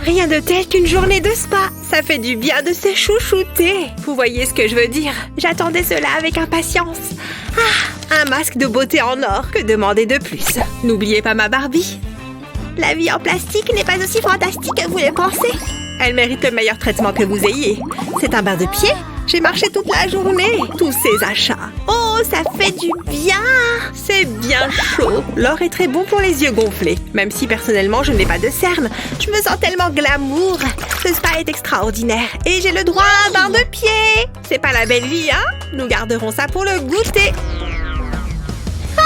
Rien de tel qu'une journée de spa. Ça fait du bien de se chouchouter. Vous voyez ce que je veux dire? J'attendais cela avec impatience. Ah, un masque de beauté en or. Que demander de plus? N'oubliez pas ma Barbie. La vie en plastique n'est pas aussi fantastique que vous le pensez. Elle mérite le meilleur traitement que vous ayez. C'est un bain de pied. J'ai marché toute la journée. Tous ces achats. Oh, ça fait du bien. C'est bien chaud. L'or est très bon pour les yeux gonflés. Même si personnellement, je n'ai pas de cernes. Je me sens tellement glamour. Ce spa est extraordinaire. Et j'ai le droit à un bain de pied. C'est pas la belle vie, hein? Nous garderons ça pour le goûter. Ah!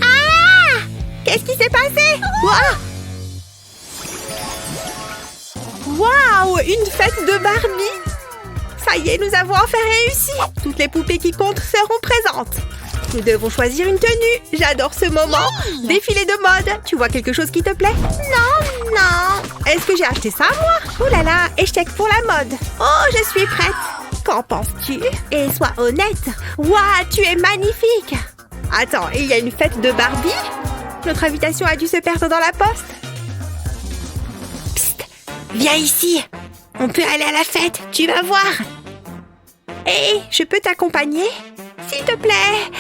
Ah! Qu'est-ce qui s'est passé? Waouh! Une fête de Barbie! Ça y est, nous avons enfin réussi! Toutes les poupées qui comptent seront présentes. Nous devons choisir une tenue. J'adore ce moment. Défilé de mode. Tu vois quelque chose qui te plaît? Non, non. Est-ce que j'ai acheté ça, moi? Oh là là, échec pour la mode. Oh, je suis prête. Qu'en penses-tu? Et sois honnête. Waouh, tu es magnifique. Attends, il y a une fête de Barbie? Notre invitation a dû se perdre dans la poste. Psst, viens ici. On peut aller à la fête, tu vas voir. Hé, je peux t'accompagner? S'il te plaît.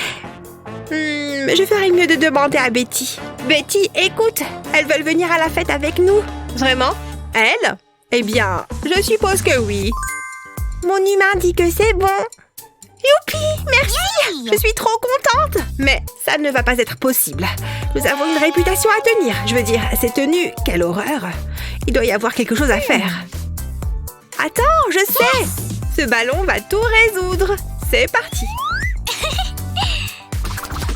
Je ferais mieux de demander à Betty. Betty, écoute, elles veulent venir à la fête avec nous. Vraiment? Elles? Eh bien, je suppose que oui. Mon humain dit que c'est bon. Youpi, merci. Je suis trop contente. Mais ça ne va pas être possible. Nous avons une réputation à tenir. Je veux dire, ces tenues, quelle horreur. Il doit y avoir quelque chose à faire. Attends, je sais. Ce ballon va tout résoudre. C'est parti.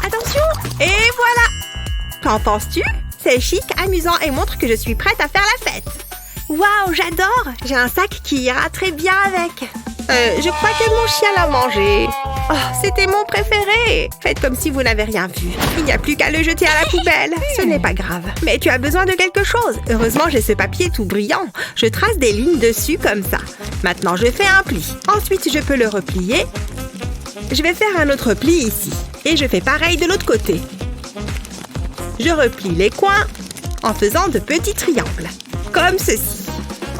Attention. Et voilà. Qu'en penses-tu? C'est chic, amusant et montre que je suis prête à faire la fête. Waouh, j'adore. J'ai un sac qui ira très bien avec. Je crois que mon chien l'a mangé. Oh, c'était mon préféré. Faites comme si vous n'avez rien vu. Il n'y a plus qu'à le jeter à la poubelle. Ce n'est pas grave. Mais tu as besoin de quelque chose. Heureusement, j'ai ce papier tout brillant. Je trace des lignes dessus comme ça. Maintenant, je fais un pli. Ensuite, je peux le replier. Je vais faire un autre pli ici. Et je fais pareil de l'autre côté. Je replie les coins en faisant de petits triangles. Comme ceci.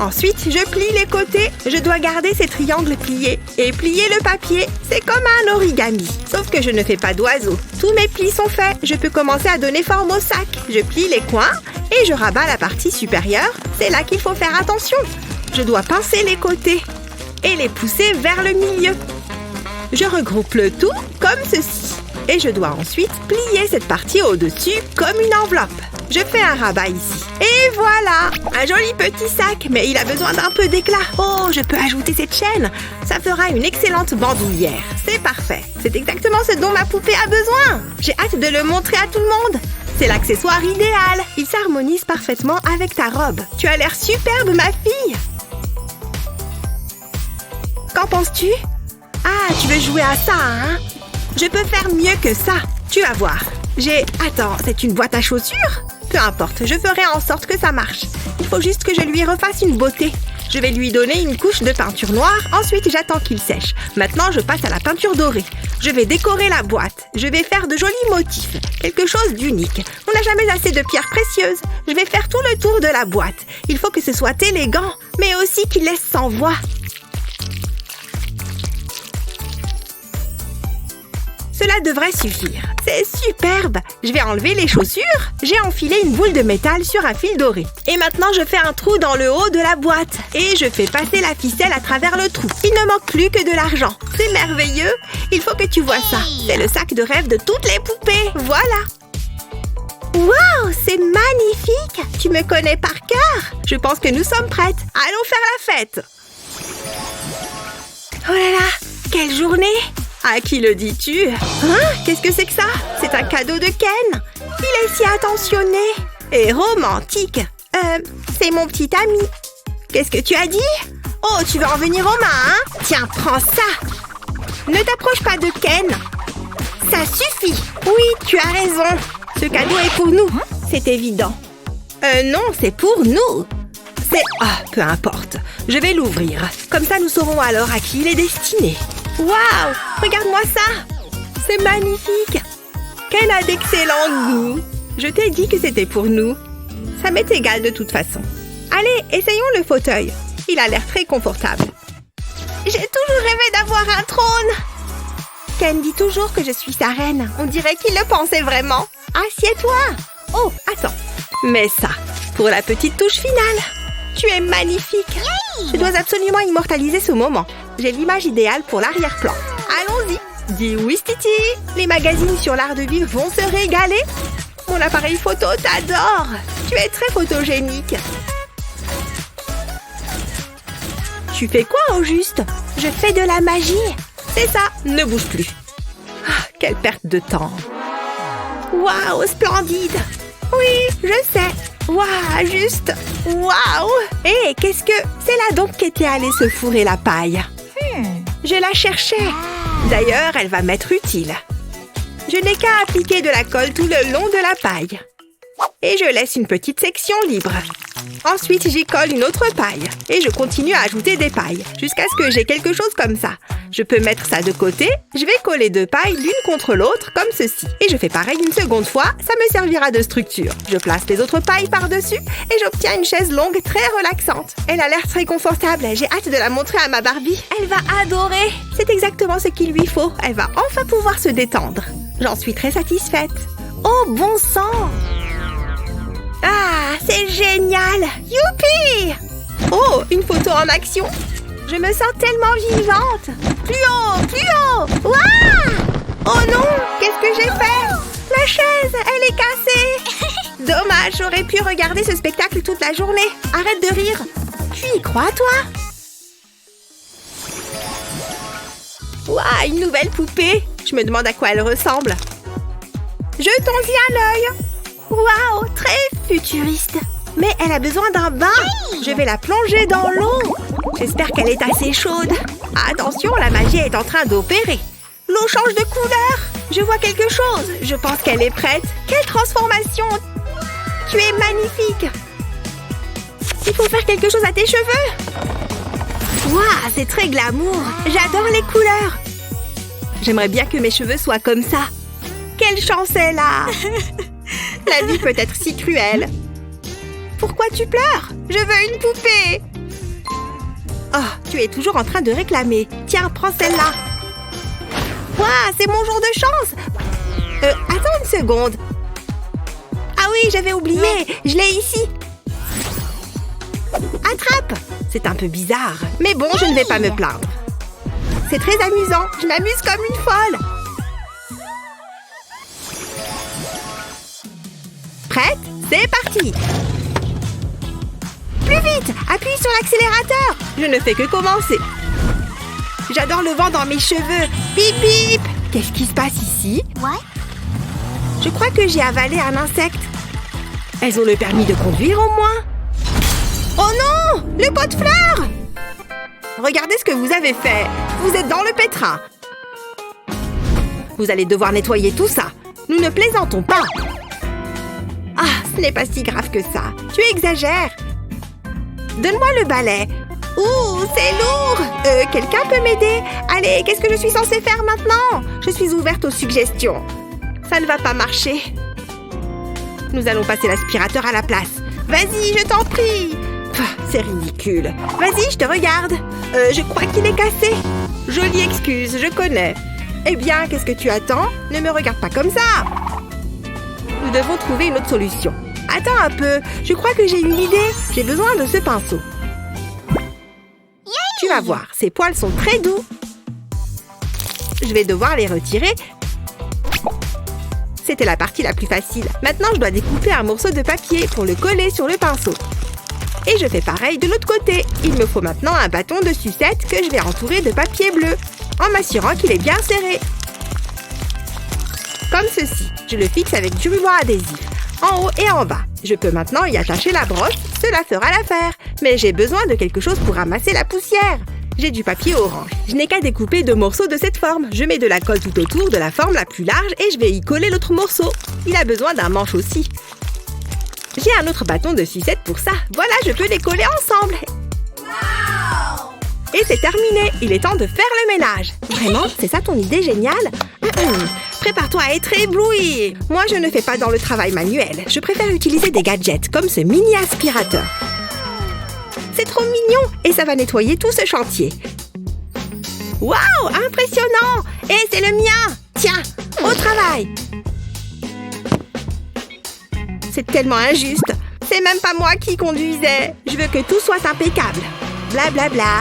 Ensuite, je plie les côtés. Je dois garder ces triangles pliés. Et plier le papier, c'est comme un origami. Sauf que je ne fais pas d'oiseau. Tous mes plis sont faits. Je peux commencer à donner forme au sac. Je plie les coins et je rabats la partie supérieure. C'est là qu'il faut faire attention. Je dois pincer les côtés et les pousser vers le milieu. Je regroupe le tout comme ceci. Et je dois ensuite plier cette partie au-dessus comme une enveloppe. Je fais un rabat ici. Et voilà! Un joli petit sac, mais il a besoin d'un peu d'éclat. Oh, je peux ajouter cette chaîne. Ça fera une excellente bandoulière. C'est parfait. C'est exactement ce dont ma poupée a besoin. J'ai hâte de le montrer à tout le monde. C'est l'accessoire idéal. Il s'harmonise parfaitement avec ta robe. Tu as l'air superbe, ma fille. Qu'en penses-tu? Ah, tu veux jouer à ça, hein? Je peux faire mieux que ça. Tu vas voir. Attends, c'est une boîte à chaussures? Peu importe, je ferai en sorte que ça marche. Il faut juste que je lui refasse une beauté. Je vais lui donner une couche de peinture noire. Ensuite, j'attends qu'il sèche. Maintenant, je passe à la peinture dorée. Je vais décorer la boîte. Je vais faire de jolis motifs. Quelque chose d'unique. On n'a jamais assez de pierres précieuses. Je vais faire tout le tour de la boîte. Il faut que ce soit élégant, mais aussi qu'il laisse sans voix. Cela devrait suffire. C'est superbe. Je vais enlever les chaussures. J'ai enfilé une boule de métal sur un fil doré. Et maintenant, je fais un trou dans le haut de la boîte. Et je fais passer la ficelle à travers le trou. Il ne manque plus que de l'argent. C'est merveilleux. Il faut que tu vois ça. C'est le sac de rêve de toutes les poupées. Voilà. Waouh, c'est magnifique. Tu me connais par cœur. Je pense que nous sommes prêtes. Allons faire la fête. Oh là là, quelle journée. À qui le dis-tu? Hein? Qu'est-ce que c'est que ça? C'est un cadeau de Ken. Il est si attentionné et romantique. C'est mon petit ami. Qu'est-ce que tu as dit? Oh, tu veux en venir aux mains, hein? Tiens, prends ça. Ne t'approche pas de Ken. Ça suffit. Oui, tu as raison. Ce cadeau est pour nous. C'est évident. Non, c'est pour nous. Peu importe. Je vais l'ouvrir. Comme ça, nous saurons alors à qui il est destiné. Waouh! Regarde-moi ça! C'est magnifique! Ken a d'excellents goûts! Je t'ai dit que c'était pour nous. Ça m'est égal de toute façon. Allez, essayons le fauteuil. Il a l'air très confortable. J'ai toujours rêvé d'avoir un trône. Ken dit toujours que je suis sa reine. On dirait qu'il le pensait vraiment. Assieds-toi. Oh, attends. Mais ça, pour la petite touche finale. Tu es magnifique. Je dois absolument immortaliser ce moment. J'ai l'image idéale pour l'arrière-plan. Allons-y. Dis oui, Titi. Les magazines sur l'art de vivre vont se régaler. Mon appareil photo t'adore. Tu es très photogénique. Tu fais quoi au juste? Je fais de la magie. C'est ça, ne bouge plus. Ah, quelle perte de temps. Waouh, splendide. Oui, je sais. Waouh, juste. Waouh. Hé, qu'est-ce que... C'est là donc qu'était allée se fourrer la paille. Je la cherchais. D'ailleurs, elle va m'être utile. Je n'ai qu'à appliquer de la colle tout le long de la paille. Et je laisse une petite section libre. Ensuite, j'y colle une autre paille. Et je continue à ajouter des pailles, jusqu'à ce que j'ai quelque chose comme ça. Je peux mettre ça de côté. Je vais coller 2 pailles l'une contre l'autre, comme ceci. Et je fais pareil une seconde fois, ça me servira de structure. Je place les autres pailles par-dessus et j'obtiens une chaise longue très relaxante. Elle a l'air très confortable. J'ai hâte de la montrer à ma Barbie. Elle va adorer. C'est exactement ce qu'il lui faut. Elle va enfin pouvoir se détendre. J'en suis très satisfaite. Oh, bon sang! Ah, c'est génial! Youpi! Oh, une photo en action! Je me sens tellement vivante! Plus haut! Plus haut! Waouh! Oh non! Qu'est-ce que j'ai fait? La chaise, elle est cassée! Dommage, j'aurais pu regarder ce spectacle toute la journée. Arrête de rire! Tu y crois, toi? Waouh, une nouvelle poupée! Je me demande à quoi elle ressemble. Jetons-y un œil! Waouh, très futuriste. Mais elle a besoin d'un bain. Je vais la plonger dans l'eau. J'espère qu'elle est assez chaude. Attention, la magie est en train d'opérer. L'eau change de couleur. Je vois quelque chose. Je pense qu'elle est prête. Quelle transformation! Tu es magnifique. Il faut faire quelque chose à tes cheveux. Waouh, c'est très glamour. J'adore les couleurs. J'aimerais bien que mes cheveux soient comme ça. Quelle chance elle a! La vie peut être si cruelle. Pourquoi tu pleures? Je veux une poupée. Oh, tu es toujours en train de réclamer. Tiens, prends celle-là. Waouh, c'est mon jour de chance. Attends une seconde. Ah oui, j'avais oublié. Je l'ai ici. Attrape. C'est un peu bizarre. Mais bon, je ne vais pas me plaindre. C'est très amusant. Je m'amuse comme une folle. Prête? C'est parti! Plus vite! Appuie sur l'accélérateur! Je ne fais que commencer. J'adore le vent dans mes cheveux. Bip bip! Qu'est-ce qui se passe ici? Je crois que j'ai avalé un insecte. Elles ont le permis de conduire au moins. Oh non! Le pot de fleurs! Regardez ce que vous avez fait. Vous êtes dans le pétrin. Vous allez devoir nettoyer tout ça. Nous ne plaisantons pas. Ah, ce n'est pas si grave que ça. Tu exagères. Donne-moi le balai. Ouh, c'est lourd. Quelqu'un peut m'aider? Allez, qu'est-ce que je suis censée faire maintenant? Je suis ouverte aux suggestions. Ça ne va pas marcher. Nous allons passer l'aspirateur à la place. Vas-y, je t'en prie. C'est ridicule. Vas-y, je te regarde. Je crois qu'il est cassé. Jolie excuse, je connais. Eh bien, qu'est-ce que tu attends? Ne me regarde pas comme ça. Nous devons trouver une autre solution. Attends un peu, je crois que j'ai une idée. J'ai besoin de ce pinceau. Tu vas voir, ces poils sont très doux. Je vais devoir les retirer. C'était la partie la plus facile. Maintenant, je dois découper un morceau de papier pour le coller sur le pinceau. Et je fais pareil de l'autre côté. Il me faut maintenant un bâton de sucette que je vais entourer de papier bleu, en m'assurant qu'il est bien serré. Comme ceci. Je le fixe avec du ruban adhésif, en haut et en bas. Je peux maintenant y attacher la broche, cela fera l'affaire. Mais j'ai besoin de quelque chose pour ramasser la poussière. J'ai du papier orange. Je n'ai qu'à découper 2 morceaux de cette forme. Je mets de la colle tout autour de la forme la plus large et je vais y coller l'autre morceau. Il a besoin d'un manche aussi. J'ai un autre bâton de sucette pour ça. Voilà, je peux les coller ensemble. Et c'est terminé. Il est temps de faire le ménage. Vraiment, c'est ça ton idée géniale? Prépare-toi à être ébloui. Moi, je ne fais pas dans le travail manuel. Je préfère utiliser des gadgets comme ce mini aspirateur. C'est trop mignon et ça va nettoyer tout ce chantier. Waouh, impressionnant! Et c'est le mien! Tiens, au travail! C'est tellement injuste. C'est même pas moi qui conduisais. Je veux que tout soit impeccable. Bla bla bla.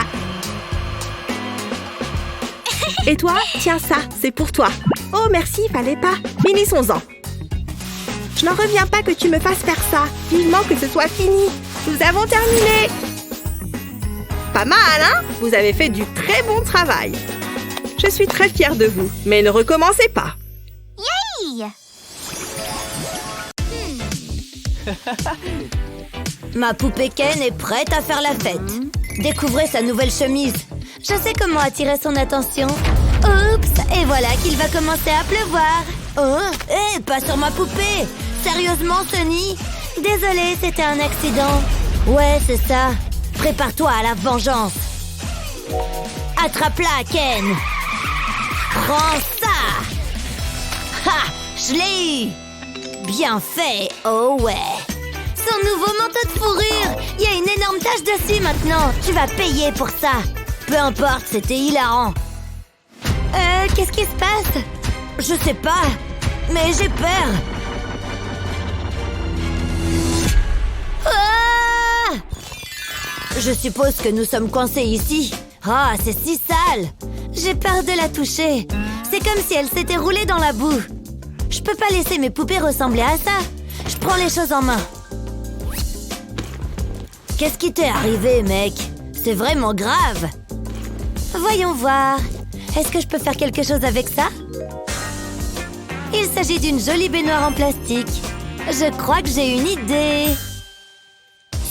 Et toi, tiens ça, c'est pour toi. Oh merci, fallait pas. Finissons-en. Je n'en reviens pas que tu me fasses faire ça. Vivement que ce soit fini. Nous avons terminé. Pas mal, hein? Vous avez fait du très bon travail. Je suis très fière de vous, mais ne recommencez pas. Yay! Ma poupée Ken est prête à faire la fête. Découvrez sa nouvelle chemise. Je sais comment attirer son attention. Oups! Et voilà qu'il va commencer à pleuvoir. Oh! Pas sur ma poupée! Sérieusement, Sunny? Désolée, c'était un accident. Ouais, c'est ça. Prépare-toi à la vengeance. Attrape-la, Ken! Prends ça! Ha! Je l'ai eu! Bien fait, oh ouais! Son nouveau manteau de fourrure! Il y a une énorme tache dessus maintenant! Tu vas payer pour ça! Peu importe, c'était hilarant! Qu'est-ce qui se passe? Je sais pas, mais j'ai peur! Ah! Je suppose que nous sommes coincés ici. Ah, c'est si sale! J'ai peur de la toucher. C'est comme si elle s'était roulée dans la boue. Je peux pas laisser mes poupées ressembler à ça. Je prends les choses en main. Qu'est-ce qui t'est arrivé, mec? C'est vraiment grave. Voyons voir. Est-ce que je peux faire quelque chose avec ça? Il s'agit d'une jolie baignoire en plastique. Je crois que j'ai une idée.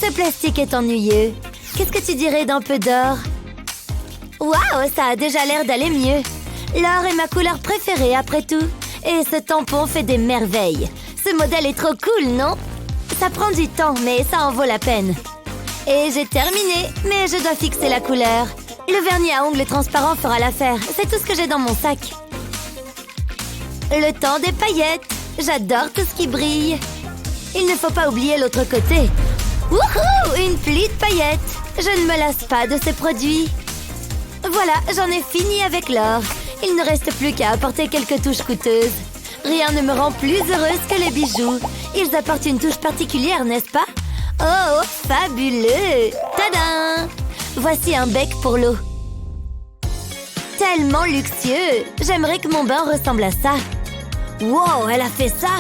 Ce plastique est ennuyeux. Qu'est-ce que tu dirais d'un peu d'or? Waouh, ça a déjà l'air d'aller mieux. L'or est ma couleur préférée après tout. Et ce tampon fait des merveilles. Ce modèle est trop cool, non? Ça prend du temps, mais ça en vaut la peine. Et j'ai terminé, mais je dois fixer la couleur. Le vernis à ongles transparent fera l'affaire. C'est tout ce que j'ai dans mon sac. Le temps des paillettes. J'adore tout ce qui brille. Il ne faut pas oublier l'autre côté. Wouhou! Une pluie de paillettes. Je ne me lasse pas de ces produits. Voilà, j'en ai fini avec l'or. Il ne reste plus qu'à apporter quelques touches coûteuses. Rien ne me rend plus heureuse que les bijoux. Ils apportent une touche particulière, n'est-ce pas? Oh, fabuleux! Tadam! Voici un bec pour l'eau. Tellement luxueux! J'aimerais que mon bain ressemble à ça. Wow, elle a fait ça!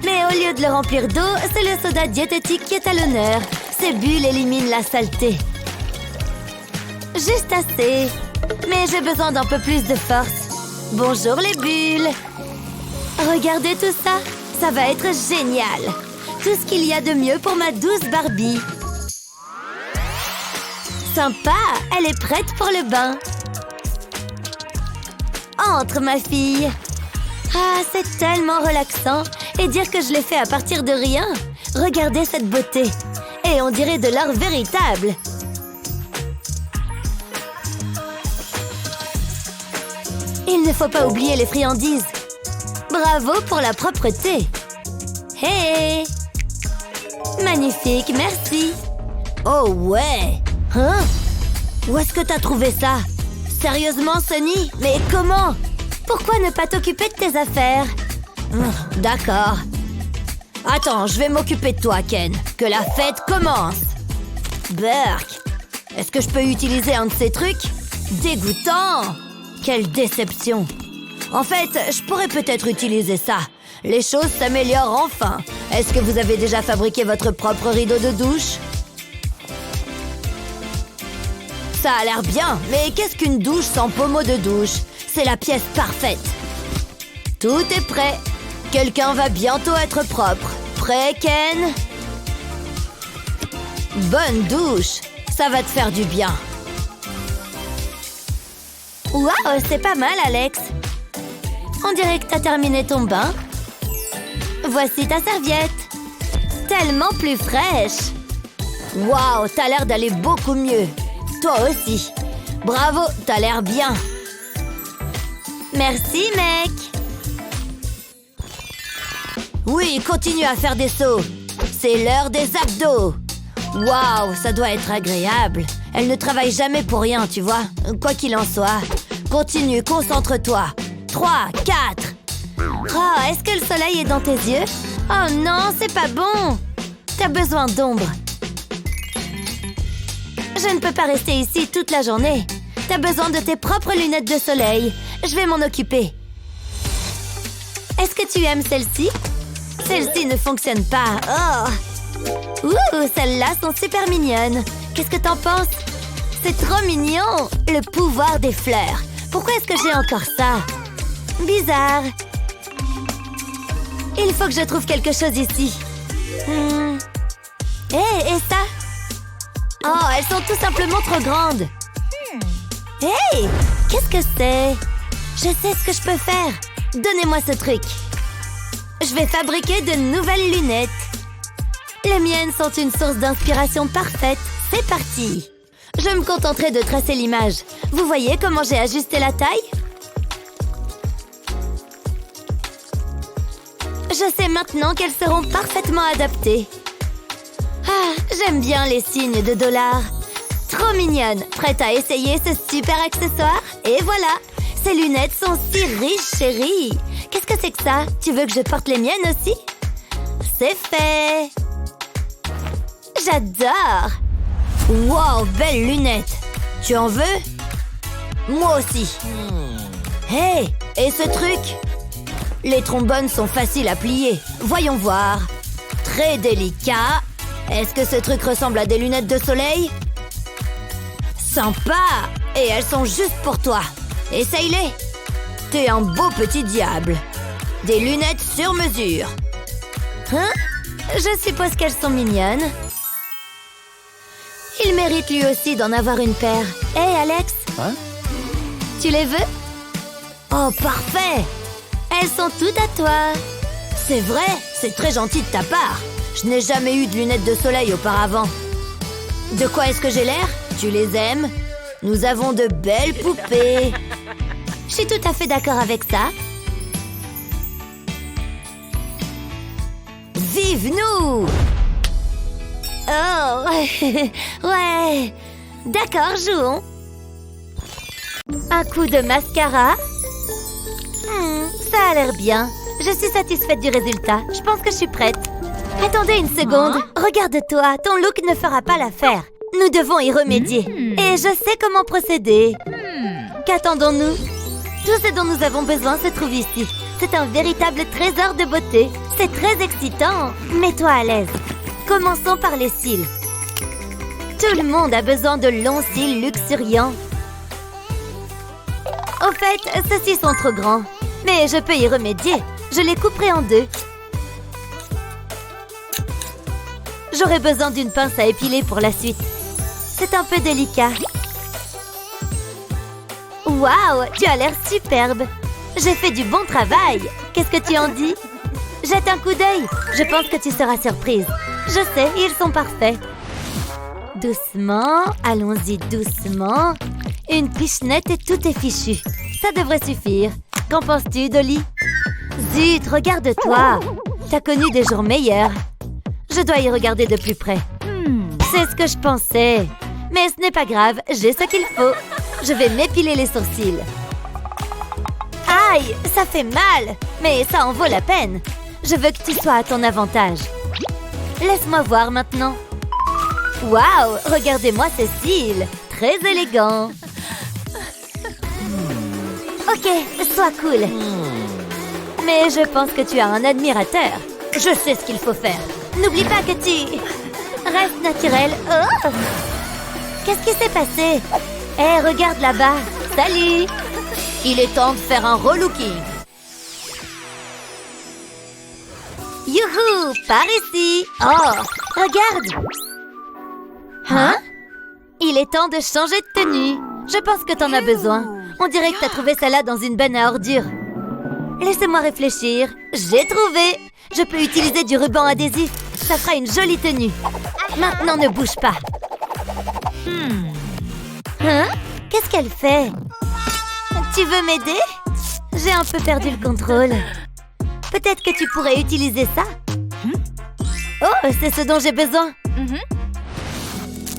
Mais au lieu de le remplir d'eau, c'est le soda diététique qui est à l'honneur. Ces bulles éliminent la saleté. Juste assez. Mais j'ai besoin d'un peu plus de force. Bonjour les bulles! Regardez tout ça! Ça va être génial! Tout ce qu'il y a de mieux pour ma douce Barbie. Sympa! Elle est prête pour le bain. Entre, ma fille! Ah, c'est tellement relaxant! Et dire que je l'ai fait à partir de rien! Regardez cette beauté! Et on dirait de l'or véritable! Il ne faut pas oublier les friandises! Bravo pour la propreté! Hey! Magnifique, merci! Oh ouais! Hein? Où est-ce que t'as trouvé ça? Sérieusement, Sunny? Mais comment? Pourquoi ne pas t'occuper de tes affaires? D'accord. Attends, je vais m'occuper de toi, Ken. Que la fête commence! Burk! Est-ce que je peux utiliser un de ces trucs? Dégoûtant! Quelle déception! En fait, je pourrais peut-être utiliser ça. Les choses s'améliorent enfin. Est-ce que vous avez déjà fabriqué votre propre rideau de douche? Ça a l'air bien, mais qu'est-ce qu'une douche sans pommeau de douche? C'est la pièce parfaite. Tout est prêt. Quelqu'un va bientôt être propre. Prêt, Ken? Bonne douche. Ça va te faire du bien. Waouh, c'est pas mal, Alex. On dirait que t'as terminé ton bain. Voici ta serviette. Tellement plus fraîche. Waouh, t'as l'air d'aller beaucoup mieux. Toi aussi. Bravo, t'as l'air bien. Merci, mec. Oui, continue à faire des sauts. C'est l'heure des abdos. Waouh, ça doit être agréable. Elle ne travaille jamais pour rien, tu vois. Quoi qu'il en soit. Continue, concentre-toi. 3, 4. Oh, est-ce que le soleil est dans tes yeux? Oh non, c'est pas bon. T'as besoin d'ombre. Je ne peux pas rester ici toute la journée. T'as besoin de tes propres lunettes de soleil. Je vais m'en occuper. Est-ce que tu aimes celle-ci? Celle-ci ne fonctionne pas. Oh! Ouh, celles-là sont super mignonnes. Qu'est-ce que t'en penses? C'est trop mignon! Le pouvoir des fleurs. Pourquoi est-ce que j'ai encore ça? Bizarre. Il faut que je trouve quelque chose ici. Et ça? Oh, elles sont tout simplement trop grandes. Hey! Qu'est-ce que c'est? Je sais ce que je peux faire. Donnez-moi ce truc. Je vais fabriquer de nouvelles lunettes. Les miennes sont une source d'inspiration parfaite. C'est parti. Je me contenterai de tracer l'image. Vous voyez comment j'ai ajusté la taille? Je sais maintenant qu'elles seront parfaitement adaptées. Ah, j'aime bien les signes de dollars. Trop mignonne. Prête à essayer ce super accessoire? Et voilà. Ces lunettes sont si riches, chérie. Qu'est-ce que c'est que ça? Tu veux que je porte les miennes aussi? C'est fait. J'adore. Wow, belle lunette. Tu en veux? Moi aussi. Hey, et ce truc? Les trombones sont faciles à plier. Voyons voir. Très délicat. Est-ce que ce truc ressemble à des lunettes de soleil? Sympa. Et elles sont juste pour toi. Essaye-les. T'es un beau petit diable. Des lunettes sur mesure. Hein? Je suppose qu'elles sont mignonnes. Il mérite lui aussi d'en avoir une paire. Hey, Alex. Hein? Tu les veux? Oh, parfait. Elles sont toutes à toi. C'est vrai, c'est très gentil de ta part. Je n'ai jamais eu de lunettes de soleil auparavant. De quoi est-ce que j'ai l'air? Tu les aimes? Nous avons de belles poupées. Je suis tout à fait d'accord avec ça. Vive nous! Oh, ouais. D'accord, jouons. Un coup de mascara. Ça a l'air bien. Je suis satisfaite du résultat. Je pense que je suis prête. Attendez une seconde. Regarde-toi, ton look ne fera pas l'affaire. Nous devons y remédier. Et je sais comment procéder. Qu'attendons-nous? Tout ce dont nous avons besoin se trouve ici. C'est un véritable trésor de beauté. C'est très excitant. Mets-toi à l'aise. Commençons par les cils. Tout le monde a besoin de longs cils luxuriants. Au fait, ceux-ci sont trop grands. Mais je peux y remédier. Je les couperai en deux. J'aurai besoin d'une pince à épiler pour la suite. C'est un peu délicat. Waouh, tu as l'air superbe. J'ai fait du bon travail. Qu'est-ce que tu en dis? Jette un coup d'œil. Je pense que tu seras surprise. Je sais, ils sont parfaits. Doucement, allons-y doucement. Une pichenette et tout est fichu. Ça devrait suffire. Qu'en penses-tu, Dolly? Zut, regarde-toi. T'as connu des jours meilleurs. Je dois y regarder de plus près. C'est ce que je pensais. Mais ce n'est pas grave, j'ai ce qu'il faut. Je vais m'épiler les sourcils. Aïe, ça fait mal. Mais ça en vaut la peine. Je veux que tu sois à ton avantage. Laisse-moi voir maintenant. Waouh, regardez-moi ces cils. Très élégants. Ok, sois cool. Mais je pense que tu as un admirateur. Je sais ce qu'il faut faire. N'oublie pas que tu... Reste naturel. Oh! Qu'est-ce qui s'est passé? Hé, regarde là-bas. Salut! Il est temps de faire un relooking. Youhou! Par ici! Oh! Regarde! Hein? Il est temps de changer de tenue. Je pense que t'en as besoin. On dirait que t'as trouvé celle-là dans une benne à ordures. Laissez-moi réfléchir. J'ai trouvé! Je peux utiliser du ruban adhésif. Ça fera une jolie tenue. Maintenant, ne bouge pas. Hein? Qu'est-ce qu'elle fait? Tu veux m'aider? J'ai un peu perdu le contrôle. Peut-être que tu pourrais utiliser ça. Oh, c'est ce dont j'ai besoin.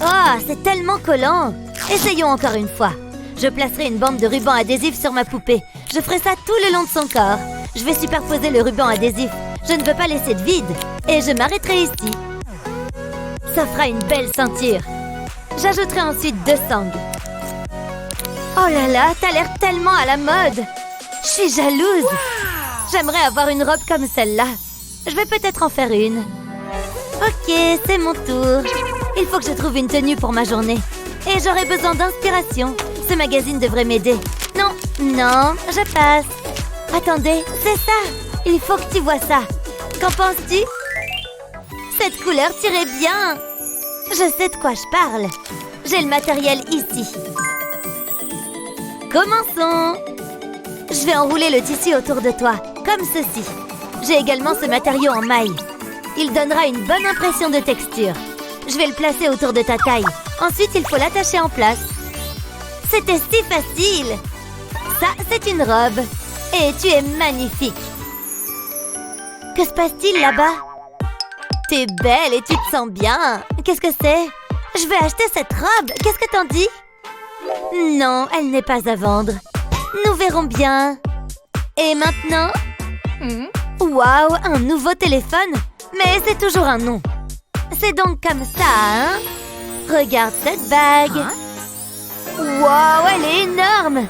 Oh, c'est tellement collant. Essayons encore une fois. Je placerai une bande de ruban adhésif sur ma poupée. Je ferai ça tout le long de son corps. Je vais superposer le ruban adhésif. Je ne veux pas laisser de vide. Et je m'arrêterai ici. Ça fera une belle ceinture. J'ajouterai ensuite 2 sangles. Oh là là, t'as l'air tellement à la mode. Je suis jalouse. J'aimerais avoir une robe comme celle-là. Je vais peut-être en faire une. Ok, c'est mon tour. Il faut que je trouve une tenue pour ma journée. Et j'aurai besoin d'inspiration. Ce magazine devrait m'aider. Non, non, je passe. Attendez, c'est ça. Il faut que tu vois ça. Qu'en penses-tu? Cette couleur t'irait bien. Je sais de quoi je parle. J'ai le matériel ici. Commençons. Je vais enrouler le tissu autour de toi, comme ceci. J'ai également ce matériau en maille. Il donnera une bonne impression de texture. Je vais le placer autour de ta taille. Ensuite, il faut l'attacher en place. C'était si facile. Ça, c'est une robe. Et tu es magnifique. Que se passe-t-il là-bas? T'es belle et tu te sens bien. Qu'est-ce que c'est? Je vais acheter cette robe. Qu'est-ce que t'en dis? Non, elle n'est pas à vendre. Nous verrons bien. Et maintenant? Waouh, un nouveau téléphone? Mais c'est toujours un nom. C'est donc comme ça, hein? Regarde cette bague. Waouh, elle est énorme.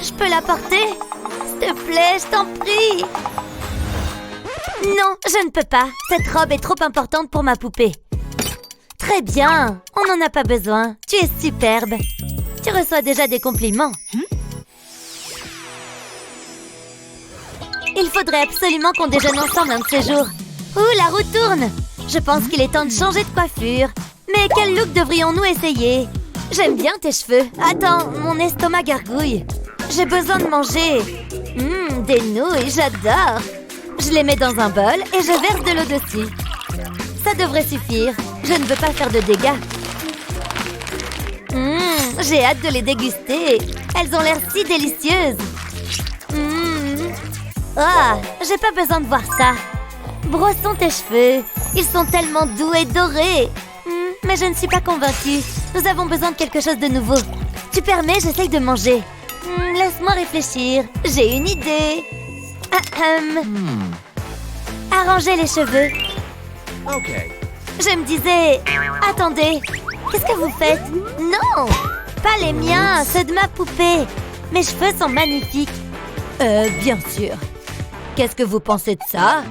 Je peux la porter? S'il te plaît, je t'en prie. Non, je ne peux pas. Cette robe est trop importante pour ma poupée. Très bien, on n'en a pas besoin. Tu es superbe. Tu reçois déjà des compliments. Il faudrait absolument qu'on déjeune ensemble un de ces jours. Ouh, la roue tourne. Je pense qu'il est temps de changer de coiffure. Mais quel look devrions-nous essayer? J'aime bien tes cheveux. Attends, mon estomac gargouille. J'ai besoin de manger. Des nouilles, j'adore. Je les mets dans un bol et je verse de l'eau dessus. Ça devrait suffire. Je ne veux pas faire de dégâts. J'ai hâte de les déguster. Elles ont l'air si délicieuses. Ah, j'ai pas besoin de voir ça. Brossons tes cheveux. Ils sont tellement doux et dorés. Mais je ne suis pas convaincue. Nous avons besoin de quelque chose de nouveau. Tu permets, j'essaye de manger. Laisse-moi réfléchir. J'ai une idée. Arranger les cheveux. Ok. Je me disais... Attendez, qu'est-ce que vous faites? Non, pas les miens, ceux de ma poupée. Mes cheveux sont magnifiques. Bien sûr. Qu'est-ce que vous pensez de ça?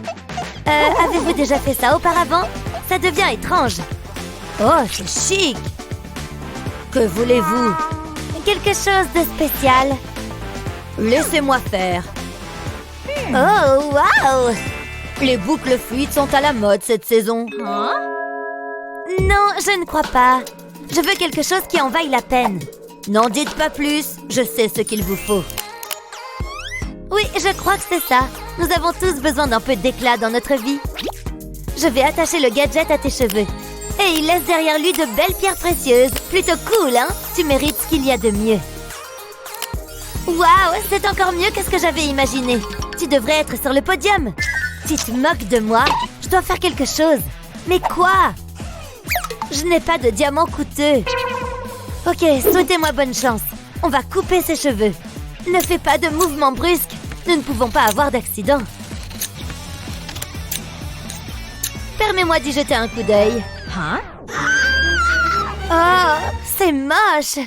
Avez-vous déjà fait ça auparavant? Ça devient étrange. Oh, c'est chic. Que voulez-vous? Quelque chose de spécial. Laissez-moi faire. Oh, waouh! Les boucles fluides sont à la mode cette saison. Non, je ne crois pas. Je veux quelque chose qui en vaille la peine. N'en dites pas plus, je sais ce qu'il vous faut. Oui, je crois que c'est ça. Nous avons tous besoin d'un peu d'éclat dans notre vie. Je vais attacher le gadget à tes cheveux. Et il laisse derrière lui de belles pierres précieuses. Plutôt cool, hein? Tu mérites ce qu'il y a de mieux. Waouh, c'est encore mieux que ce que j'avais imaginé. Tu devrais être sur le podium. Tu te moques de moi? Je dois faire quelque chose. Mais quoi? Je n'ai pas de diamants coûteux. Ok, souhaitez-moi bonne chance. On va couper ses cheveux. Ne fais pas de mouvements brusques. Nous ne pouvons pas avoir d'accident. Permets-moi d'y jeter un coup d'œil. Oh, c'est moche.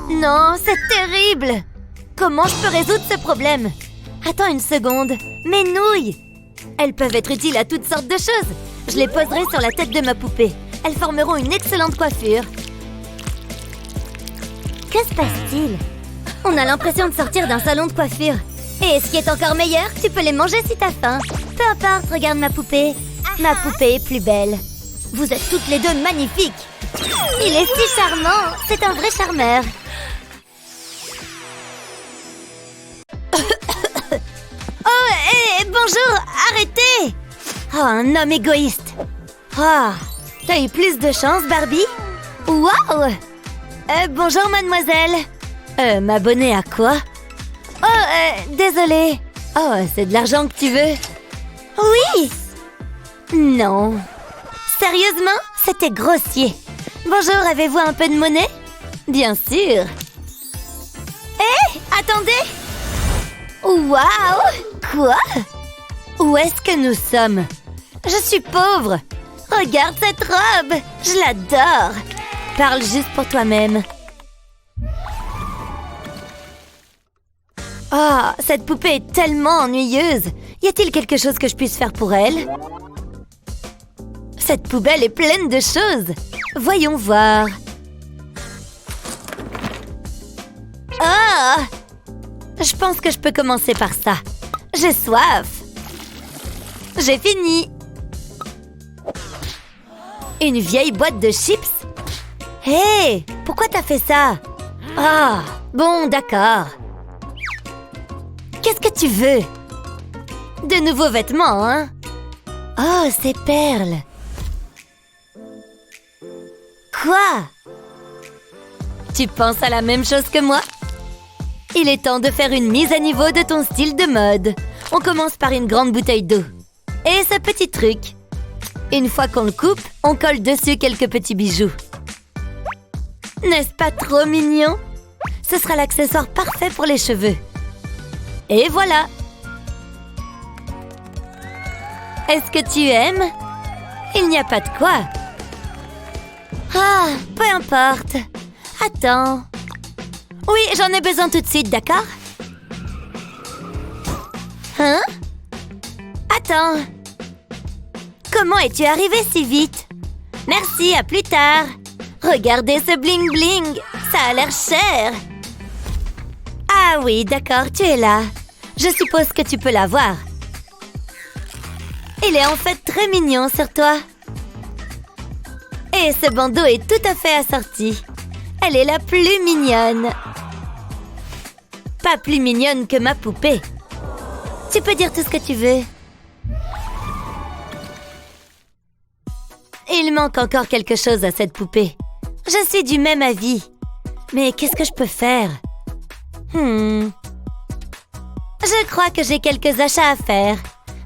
Non, c'est terrible. Comment je peux résoudre ce problème? Attends une seconde. Mes nouilles. Elles peuvent être utiles à toutes sortes de choses. Je les poserai sur la tête de ma poupée. Elles formeront une excellente coiffure. Que se passe-t-il? On a l'impression de sortir d'un salon de coiffure. Et ce qui est encore meilleur, tu peux les manger si t'as faim. Peu importe, regarde ma poupée. Ma poupée est plus belle. Vous êtes toutes les deux magnifiques. Il est si charmant. C'est un vrai charmeur. Oh, hé, bonjour, arrêtez! Oh, un homme égoïste. Oh, t'as eu plus de chance, Barbie? Waouh! Bonjour, mademoiselle. M'abonner à quoi? Oh, désolée. Oh, c'est de l'argent que tu veux? Oui! Non. Sérieusement? C'était grossier. Bonjour, avez-vous un peu de monnaie? Bien sûr. Hé, attendez! Waouh! Quoi? Où est-ce que nous sommes? Je suis pauvre. Regarde cette robe. Je l'adore. Parle juste pour toi-même. Oh, cette poupée est tellement ennuyeuse. Y a-t-il quelque chose que je puisse faire pour elle? Cette poubelle est pleine de choses. Voyons voir. Ah! Je pense que je peux commencer par ça. J'ai soif. J'ai fini. Une vieille boîte de chips? Hé! Pourquoi t'as fait ça? Ah! Bon, d'accord. Qu'est-ce que tu veux? De nouveaux vêtements, hein? Oh, ces perles! Quoi? Tu penses à la même chose que moi? Il est temps de faire une mise à niveau de ton style de mode. On commence par une grande bouteille d'eau. Et ce petit truc. Une fois qu'on le coupe, on colle dessus quelques petits bijoux. N'est-ce pas trop mignon? Ce sera l'accessoire parfait pour les cheveux. Et voilà! Est-ce que tu aimes? Il n'y a pas de quoi. Ah, peu importe. Attends. Oui, j'en ai besoin tout de suite, d'accord? Hein? Attends. Comment es-tu arrivé si vite? Merci, à plus tard. Regardez ce bling-bling. Ça a l'air cher. Ah oui, d'accord, tu es là. Je suppose que tu peux l'avoir. Il est en fait très mignon sur toi. Et ce bandeau est tout à fait assorti. Elle est la plus mignonne. Pas plus mignonne que ma poupée. Tu peux dire tout ce que tu veux. Il manque encore quelque chose à cette poupée. Je suis du même avis. Mais qu'est-ce que je peux faire? Je crois que j'ai quelques achats à faire.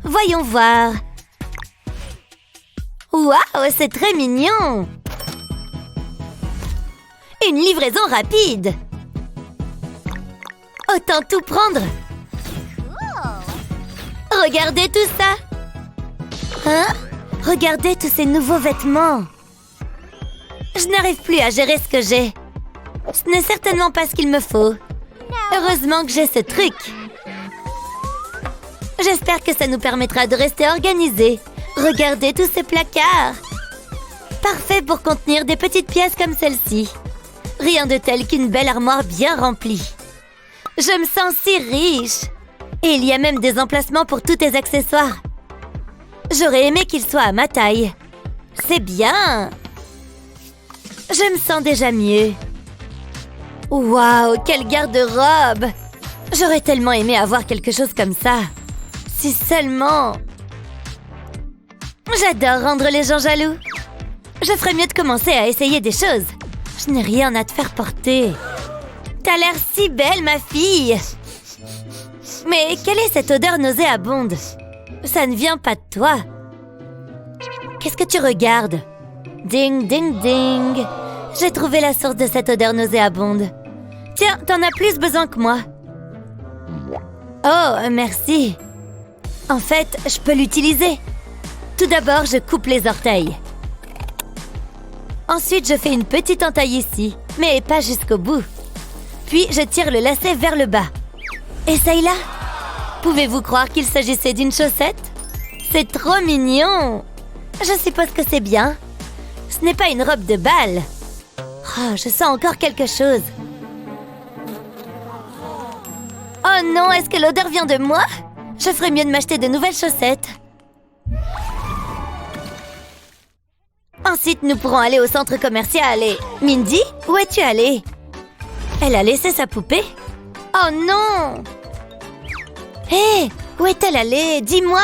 Voyons voir. Waouh, c'est très mignon! Une livraison rapide! Autant tout prendre! Regardez tout ça! Hein? Regardez tous ces nouveaux vêtements! Je n'arrive plus à gérer ce que j'ai. Ce n'est certainement pas ce qu'il me faut. Heureusement que j'ai ce truc. J'espère que ça nous permettra de rester organisés. Regardez tous ces placards. Parfait pour contenir des petites pièces comme celle-ci. Rien de tel qu'une belle armoire bien remplie. Je me sens si riche. Et il y a même des emplacements pour tous tes accessoires. J'aurais aimé qu'ils soient à ma taille. C'est bien. Je me sens déjà mieux. Waouh, quelle garde-robe! J'aurais tellement aimé avoir quelque chose comme ça. Si seulement... J'adore rendre les gens jaloux. Je ferais mieux de commencer à essayer des choses. Je n'ai rien à te faire porter. T'as l'air si belle, ma fille. Mais quelle est cette odeur nauséabonde? Ça ne vient pas de toi. Qu'est-ce que tu regardes? Ding, ding, ding. J'ai trouvé la source de cette odeur nauséabonde. Tiens, t'en as plus besoin que moi. Oh, merci. En fait, je peux l'utiliser. Tout d'abord, je coupe les orteils. Ensuite, je fais une petite entaille ici, mais pas jusqu'au bout. Puis, je tire le lacet vers le bas. Essaye-la. Pouvez-vous croire qu'il s'agissait d'une chaussette? C'est trop mignon. Je suppose que c'est bien. Ce n'est pas une robe de bal. Oh, je sens encore quelque chose. Oh non, est-ce que l'odeur vient de moi? Je ferais mieux de m'acheter de nouvelles chaussettes. Ensuite, nous pourrons aller au centre commercial et... Mindy, où es-tu allée? Elle a laissé sa poupée? Oh non! Hé, où est-elle allée? Dis-moi!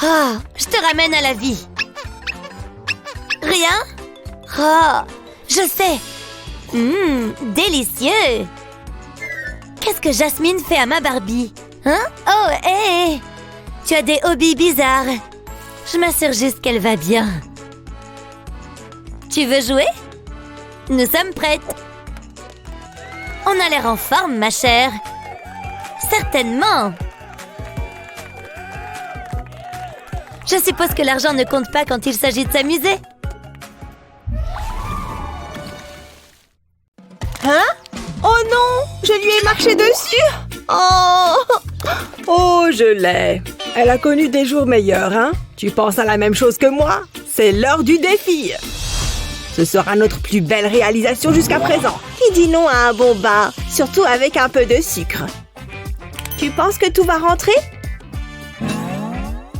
Oh, je te ramène à la vie. Rien? Oh, je sais. Délicieux. Qu'est-ce que Jasmine fait à ma Barbie? Hein? Oh, hé! Tu as des hobbies bizarres. Je m'assure juste qu'elle va bien. Tu veux jouer? Nous sommes prêtes. On a l'air en forme, ma chère. Certainement. Je suppose que l'argent ne compte pas quand il s'agit de s'amuser. Hein? Oh non! Je lui ai marché dessus! Oh! Oh, je l'ai. Elle a connu des jours meilleurs, hein? Tu penses à la même chose que moi? C'est l'heure du défi. Ce sera notre plus belle réalisation jusqu'à présent. Qui dit non à un bon bain? Surtout avec un peu de sucre. Tu penses que tout va rentrer?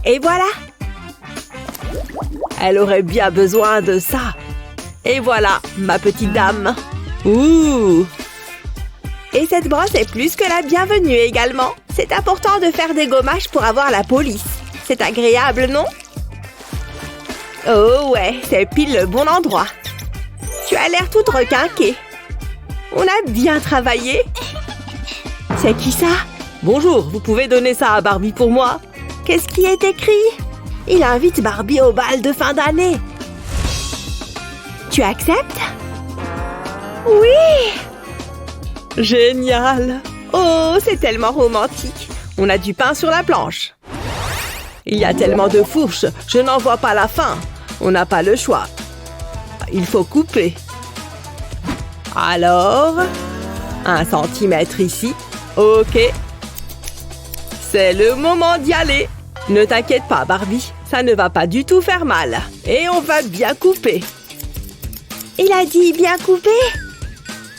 Et voilà! Elle aurait bien besoin de ça. Et voilà, ma petite dame. Ouh! Et cette brosse est plus que la bienvenue également. C'est important de faire des gommages pour avoir la police. C'est agréable, non? Oh ouais, c'est pile le bon endroit. Tu as l'air toute requinquée. On a bien travaillé. C'est qui ça? Bonjour, vous pouvez donner ça à Barbie pour moi? Qu'est-ce qui est écrit? Il invite Barbie au bal de fin d'année. Tu acceptes? Oui! Génial! Oh, c'est tellement romantique. On a du pain sur la planche. Il y a tellement de fourches, je n'en vois pas la fin. On n'a pas le choix. Il faut couper. Alors, 1 centimètre ici. Ok. C'est le moment d'y aller. Ne t'inquiète pas, Barbie. Ça ne va pas du tout faire mal. Et on va bien couper. Il a dit bien couper?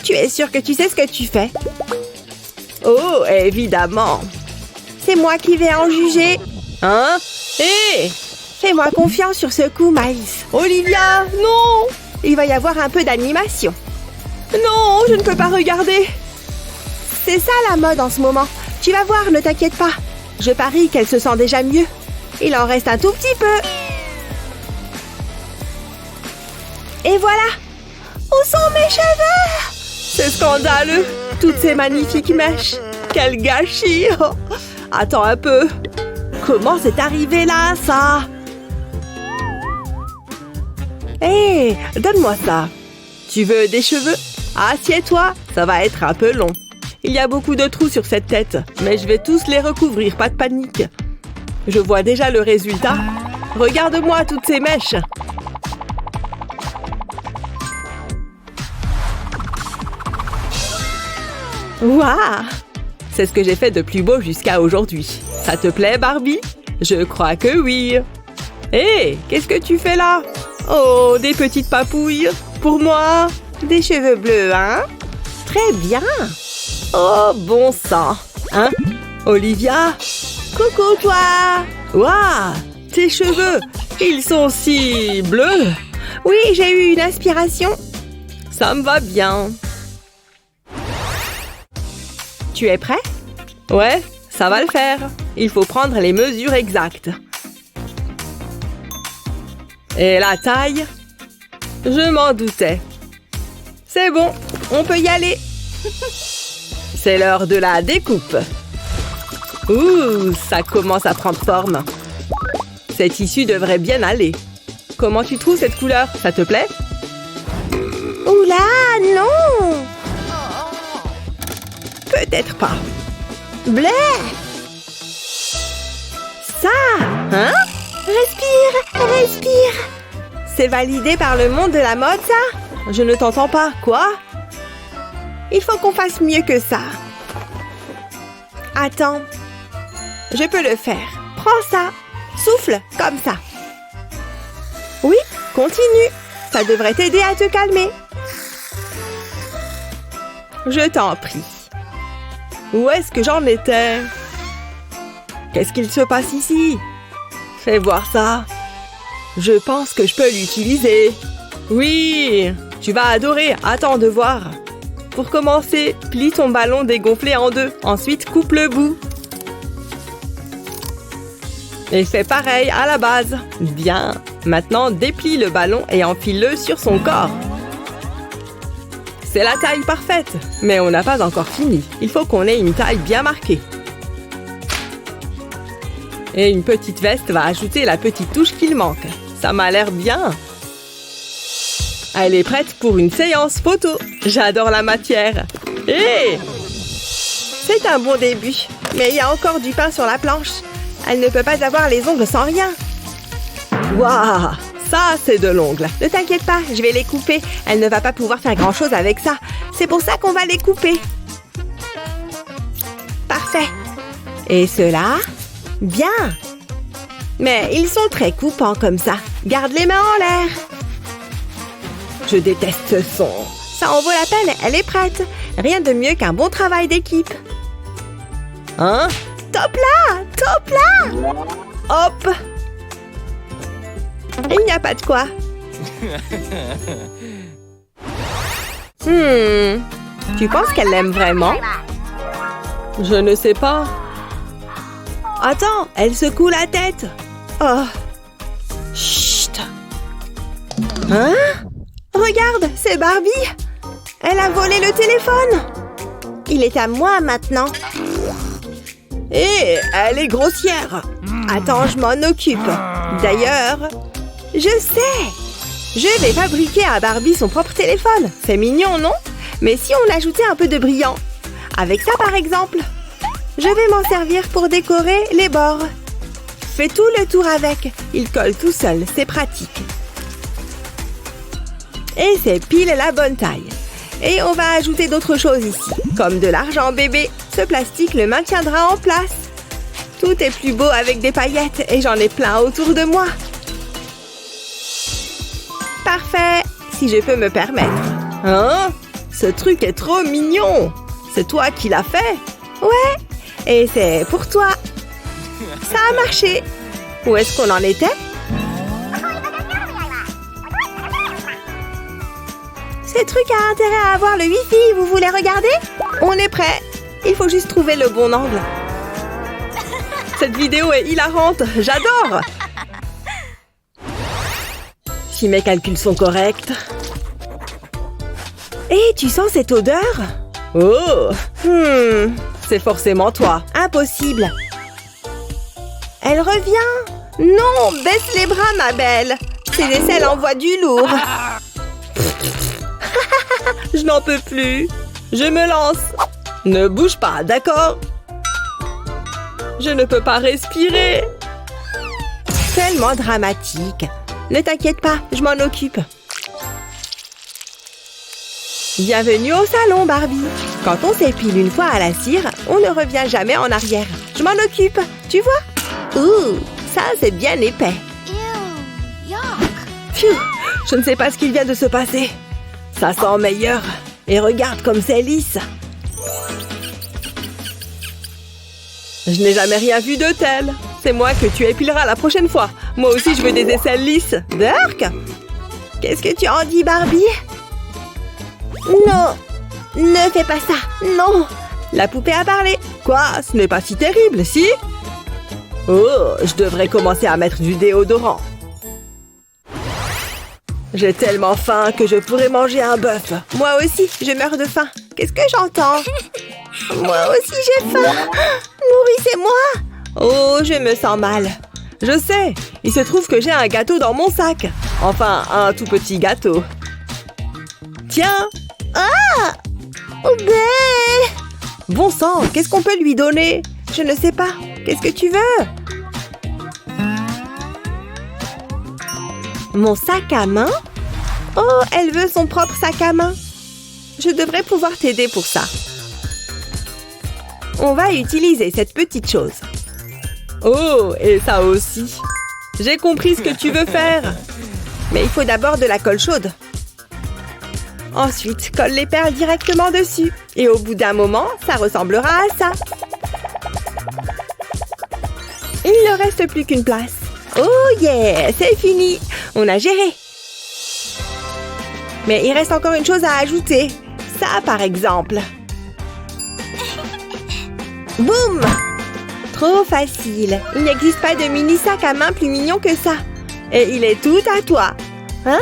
Tu es sûre que tu sais ce que tu fais? Oh, évidemment. C'est moi qui vais en juger. Hein? Hé! Fais-moi confiance sur ce coup, Maïs. Olivia, non! Il va y avoir un peu d'animation. Non, je ne peux pas regarder. C'est ça la mode en ce moment. Tu vas voir, ne t'inquiète pas. Je parie qu'elle se sent déjà mieux. Il en reste un tout petit peu. Et voilà. Où sont mes cheveux? C'est scandaleux. Toutes ces magnifiques mèches. Quel gâchis. Oh. Attends un peu. Comment c'est arrivé là, ça? Hé, donne-moi ça. Tu veux des cheveux? Assieds-toi, ça va être un peu long. Il y a beaucoup de trous sur cette tête, mais je vais tous les recouvrir, pas de panique. Je vois déjà le résultat. Regarde-moi toutes ces mèches. Waouh! C'est ce que j'ai fait de plus beau jusqu'à aujourd'hui. Ça te plaît, Barbie? Je crois que oui. Hé, qu'est-ce que tu fais là? Oh, des petites papouilles. Pour moi? Des cheveux bleus, hein? Très bien. Oh, bon sang. Hein? Olivia? Coucou, toi! Waouh! Tes cheveux, ils sont si bleus. Oui, j'ai eu une inspiration. Ça me va bien. Tu es prêt? Ouais, ça va le faire. Il faut prendre les mesures exactes. Et la taille? Je m'en doutais. C'est bon, on peut y aller. C'est l'heure de la découpe. Ouh, ça commence à prendre forme. Cette tissu devrait bien aller. Comment tu trouves cette couleur? Ça te plaît? Oula, non! Peut-être pas. Blé! Ça! Hein? Respire, respire! C'est validé par le monde de la mode, ça? Je ne t'entends pas. Quoi? Il faut qu'on fasse mieux que ça. Attends. Je peux le faire. Prends ça. Souffle, comme ça. Oui, continue. Ça devrait t'aider à te calmer. Je t'en prie. Où est-ce que j'en étais? Qu'est-ce qu'il se passe ici? Fais voir ça. Je pense que je peux l'utiliser. Oui, tu vas adorer. Attends de voir. Pour commencer, plie ton ballon dégonflé en deux. Ensuite, coupe le bout. Et fais pareil à la base. Bien. Maintenant, déplie le ballon et enfile-le sur son corps. C'est la taille parfaite, mais on n'a pas encore fini. Il faut qu'on ait une taille bien marquée. Et une petite veste va ajouter la petite touche qu'il manque. Ça m'a l'air bien. Elle est prête pour une séance photo. J'adore la matière. Hé! C'est un bon début, mais il y a encore du pain sur la planche. Elle ne peut pas avoir les ongles sans rien. Waouh! Ça, c'est de l'ongle. Ne t'inquiète pas, je vais les couper. Elle ne va pas pouvoir faire grand-chose avec ça. C'est pour ça qu'on va les couper. Parfait. Et ceux-là? Bien. Mais ils sont très coupants comme ça. Garde les mains en l'air. Je déteste ce son. Ça en vaut la peine, elle est prête. Rien de mieux qu'un bon travail d'équipe. Hein? Top là! Top là! Hop! Il n'y a pas de quoi. Tu penses qu'elle l'aime vraiment? Je ne sais pas. Attends, elle secoue la tête. Oh. Chut. Hein? Regarde, c'est Barbie. Elle a volé le téléphone. Il est à moi maintenant. Hé, elle est grossière. Attends, je m'en occupe. D'ailleurs, je sais. Je vais fabriquer à Barbie son propre téléphone. C'est mignon, non? Mais si on ajoutait un peu de brillant? Avec ça, par exemple. Je vais m'en servir pour décorer les bords. Fais tout le tour avec. Il colle tout seul, c'est pratique. Et c'est pile la bonne taille. Et on va ajouter d'autres choses ici, comme de l'argent bébé. Ce plastique le maintiendra en place. Tout est plus beau avec des paillettes et j'en ai plein autour de moi. Parfait, si je peux me permettre. Hein? Ce truc est trop mignon. C'est toi qui l'as fait? Ouais, et c'est pour toi. Ça a marché. Où est-ce qu'on en était? Ce truc a intérêt à avoir le Wi-Fi, vous voulez regarder? On est prêt. Il faut juste trouver le bon angle. Cette vidéo est hilarante, j'adore! Si mes calculs sont corrects... Et tu sens cette odeur? Oh! C'est forcément toi. Impossible. Elle revient. Non, baisse les bras, ma belle. Ces aisselles envoient du lourd. Je n'en peux plus. Je me lance. Ne bouge pas, d'accord? Je ne peux pas respirer. Tellement dramatique. Ne t'inquiète pas, je m'en occupe. Bienvenue au salon, Barbie. Quand on s'épile une fois à la cire, on ne revient jamais en arrière. Je m'en occupe, tu vois? Ouh, ça c'est bien épais. Pfiou, je ne sais pas ce qu'il vient de se passer. Ça sent meilleur. Et regarde comme c'est lisse. Je n'ai jamais rien vu de tel. C'est moi que tu épileras la prochaine fois. Moi aussi, je veux des aisselles lisses. Dirk? Qu'est-ce que tu en dis, Barbie? Non, ne fais pas ça, non. La poupée a parlé. Quoi? Ce n'est pas si terrible, si? Oh, je devrais commencer à mettre du déodorant. J'ai tellement faim que je pourrais manger un bœuf. Moi aussi, je meurs de faim. Qu'est-ce que j'entends? Moi aussi, j'ai faim. Nourrissez-moi. Oh, je me sens mal. Je sais, il se trouve que j'ai un gâteau dans mon sac. Enfin, un tout petit gâteau. Tiens. Ah! Ben! Bon sang, qu'est-ce qu'on peut lui donner? Je ne sais pas. Qu'est-ce que tu veux? Mon sac à main? Oh, elle veut son propre sac à main. Je devrais pouvoir t'aider pour ça. On va utiliser cette petite chose. Oh, et ça aussi. J'ai compris ce que tu veux faire. Mais il faut d'abord de la colle chaude. Ensuite, colle les perles directement dessus. Et au bout d'un moment, ça ressemblera à ça. Il ne reste plus qu'une place. Oh yeah, c'est fini. On a géré. Mais il reste encore une chose à ajouter. Ça, par exemple. Boum! Trop facile. Il n'existe pas de mini sac à main plus mignon que ça. Et il est tout à toi. Hein?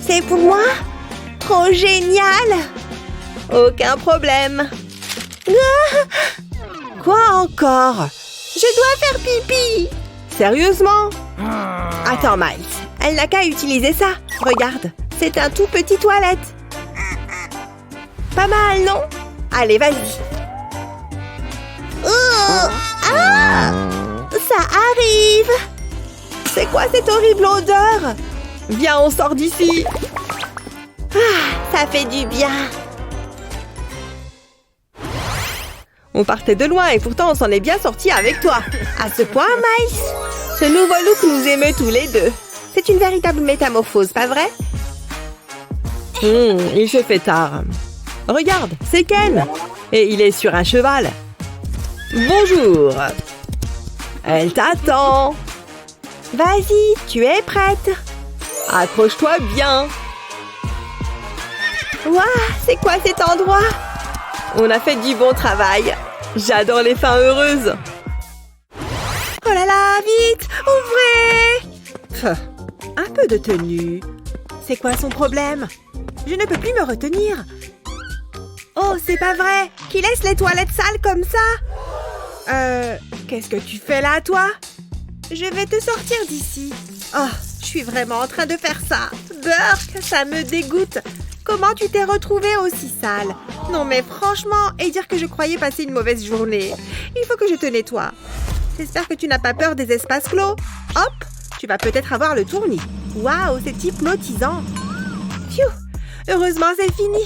C'est pour moi? Trop génial! Aucun problème. Ah! Quoi encore? Je dois faire pipi. Sérieusement? Attends, Miles. Elle n'a qu'à utiliser ça. Regarde, c'est un tout petit toilette. Pas mal, non? Allez, vas-y. Oh! Ah! Ça arrive! C'est quoi cette horrible odeur? Viens, on sort d'ici. Ça fait du bien. On partait de loin et pourtant on s'en est bien sortis avec toi. À ce point, Miles? Ce nouveau look nous émeut tous les deux. C'est une véritable métamorphose, pas vrai? Il se fait tard. Regarde, c'est Ken. Et il est sur un cheval. Bonjour. Elle t'attend. Vas-y, tu es prête. Accroche-toi bien. Waouh, c'est quoi cet endroit? On a fait du bon travail. J'adore les fins heureuses. Oh là là, vite, ouvrez! Un peu de tenue. C'est quoi son problème? Je ne peux plus me retenir. Oh, c'est pas vrai! Qui laisse les toilettes sales comme ça? Qu'est-ce que tu fais là, toi? Je vais te sortir d'ici. Oh, je suis vraiment en train de faire ça. Burk, ça me dégoûte. Comment tu t'es retrouvée aussi sale? Non mais franchement, et dire que je croyais passer une mauvaise journée. Il faut que je te nettoie. J'espère que tu n'as pas peur des espaces clos. Hop, tu vas peut-être avoir le tournis. Waouh, c'est hypnotisant. Pfiou, heureusement c'est fini.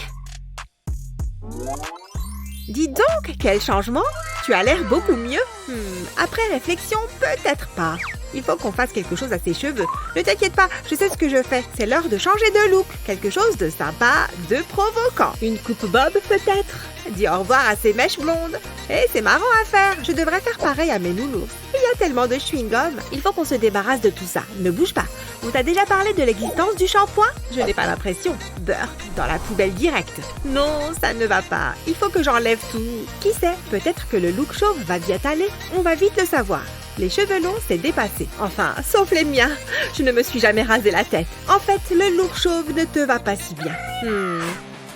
Dis donc, quel changement! Tu as l'air beaucoup mieux. Après réflexion, peut-être pas. Il faut qu'on fasse quelque chose à ses cheveux. Ne t'inquiète pas, je sais ce que je fais. C'est l'heure de changer de look. Quelque chose de sympa, de provoquant. Une coupe bob peut-être? Dis au revoir à ces mèches blondes. Eh, c'est marrant à faire. Je devrais faire pareil à mes nounours. Il y a tellement de chewing-gum. Il faut qu'on se débarrasse de tout ça. Ne bouge pas. On t'a déjà parlé de l'existence du shampoing? Je n'ai pas l'impression. Beurre, dans la poubelle directe. Non, ça ne va pas. Il faut que j'enlève tout. Qui sait? Peut-être que le look chauve va bien aller. On va vite le savoir. Les cheveux longs, c'est dépassé. Enfin, sauf les miens. Je ne me suis jamais rasé la tête. En fait, le look chauve ne te va pas si bien.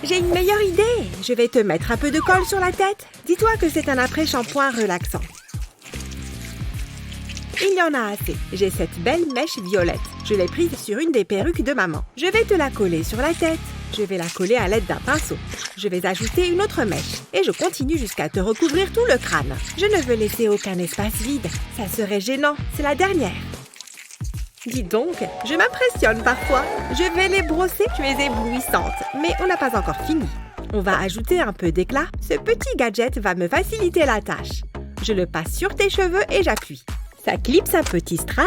J'ai une meilleure idée. Je vais te mettre un peu de colle sur la tête. Dis-toi que c'est un après-shampoing relaxant. Il y en a assez. J'ai cette belle mèche violette. Je l'ai prise sur une des perruques de maman. Je vais te la coller sur la tête. Je vais la coller à l'aide d'un pinceau. Je vais ajouter une autre mèche. Et je continue jusqu'à te recouvrir tout le crâne. Je ne veux laisser aucun espace vide. Ça serait gênant. C'est la dernière. Dis donc, je m'impressionne parfois. Je vais les brosser. Tu es éblouissante. Mais on n'a pas encore fini. On va ajouter un peu d'éclat. Ce petit gadget va me faciliter la tâche. Je le passe sur tes cheveux et j'appuie. Ça clipse un petit strass.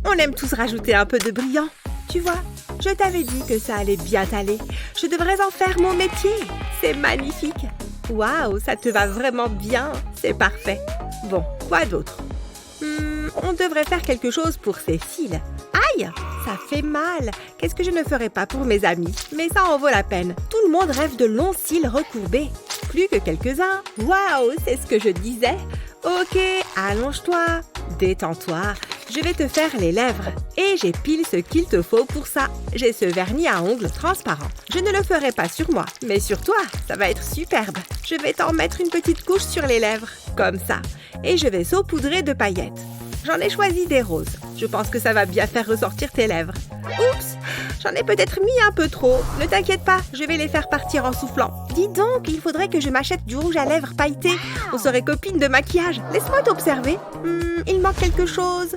On aime tous rajouter un peu de brillant. Tu vois, je t'avais dit que ça allait bien t'aller. Je devrais en faire mon métier. C'est magnifique. Waouh, ça te va vraiment bien. C'est parfait. Bon, quoi d'autre? On devrait faire quelque chose pour ses cils. Aïe, ça fait mal. Qu'est-ce que je ne ferais pas pour mes amis? Mais ça en vaut la peine. Tout le monde rêve de longs cils recourbés. Plus que quelques-uns. Waouh, c'est ce que je disais. Ok, allonge-toi. Détends-toi. Je vais te faire les lèvres. Et j'ai pile ce qu'il te faut pour ça. J'ai ce vernis à ongles transparent. Je ne le ferai pas sur moi, mais sur toi, ça va être superbe. Je vais t'en mettre une petite couche sur les lèvres, comme ça. Et je vais saupoudrer de paillettes. J'en ai choisi des roses. Je pense que ça va bien faire ressortir tes lèvres. Oups, j'en ai peut-être mis un peu trop. Ne t'inquiète pas, je vais les faire partir en soufflant. Dis donc, il faudrait que je m'achète du rouge à lèvres pailleté. On serait copines de maquillage. Laisse-moi t'observer. Il manque quelque chose.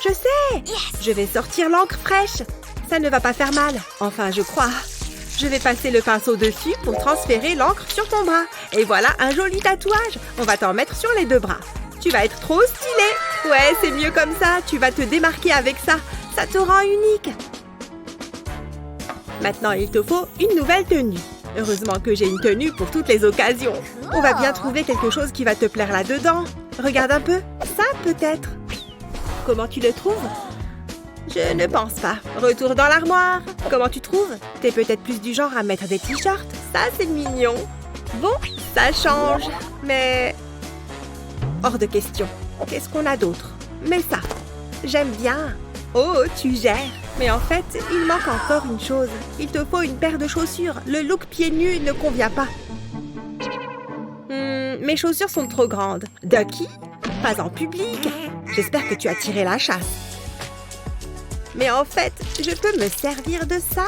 Je sais. Je vais sortir l'encre fraîche. Ça ne va pas faire mal. Enfin, je crois. Je vais passer le pinceau dessus pour transférer l'encre sur ton bras. Et voilà un joli tatouage. On va t'en mettre sur les deux bras. Tu vas être trop stylée. Ouais, c'est mieux comme ça. Tu vas te démarquer avec ça. Ça te rend unique. Maintenant, il te faut une nouvelle tenue. Heureusement que j'ai une tenue pour toutes les occasions. On va bien trouver quelque chose qui va te plaire là-dedans. Regarde un peu. Ça, peut-être. Comment tu le trouves? Je ne pense pas. Retour dans l'armoire. Comment tu trouves? T'es peut-être plus du genre à mettre des t-shirts. Ça, c'est mignon. Bon, ça change. Mais... hors de question. Qu'est-ce qu'on a d'autre? Mais ça, j'aime bien. Oh, tu gères. Mais en fait, il manque encore une chose. Il te faut une paire de chaussures. Le look pieds nus ne convient pas. Mes chaussures sont trop grandes. Ducky? Pas en public. J'espère que tu as tiré la chasse. Mais en fait, je peux me servir de ça.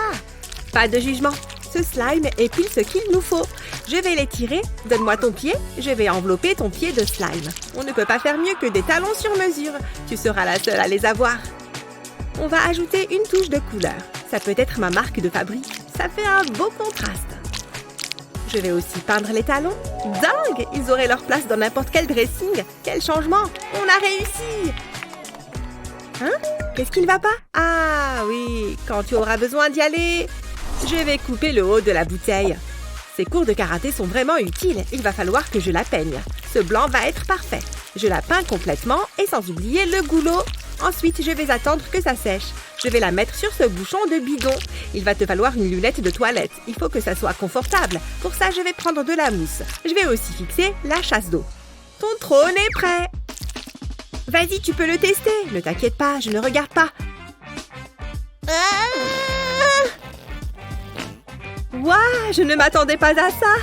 Pas de jugement. Ce slime est pile ce qu'il nous faut. Je vais les tirer. Donne-moi ton pied. Je vais envelopper ton pied de slime. On ne peut pas faire mieux que des talons sur mesure. Tu seras la seule à les avoir. On va ajouter une touche de couleur. Ça peut être ma marque de fabrique. Ça fait un beau contraste. Je vais aussi peindre les talons. Dingue! Ils auraient leur place dans n'importe quel dressing. Quel changement! On a réussi! Hein? Qu'est-ce qui ne va pas? Ah oui, quand tu auras besoin d'y aller. Je vais couper le haut de la bouteille. Ces cours de karaté sont vraiment utiles. Il va falloir que je la peigne. Ce blanc va être parfait. Je la peins complètement et sans oublier le goulot. Ensuite, je vais attendre que ça sèche. Je vais la mettre sur ce bouchon de bidon. Il va te falloir une lunette de toilette. Il faut que ça soit confortable. Pour ça, je vais prendre de la mousse. Je vais aussi fixer la chasse d'eau. Ton trône est prêt. Vas-y, tu peux le tester. Ne t'inquiète pas, je ne regarde pas. Waouh, je ne m'attendais pas à ça.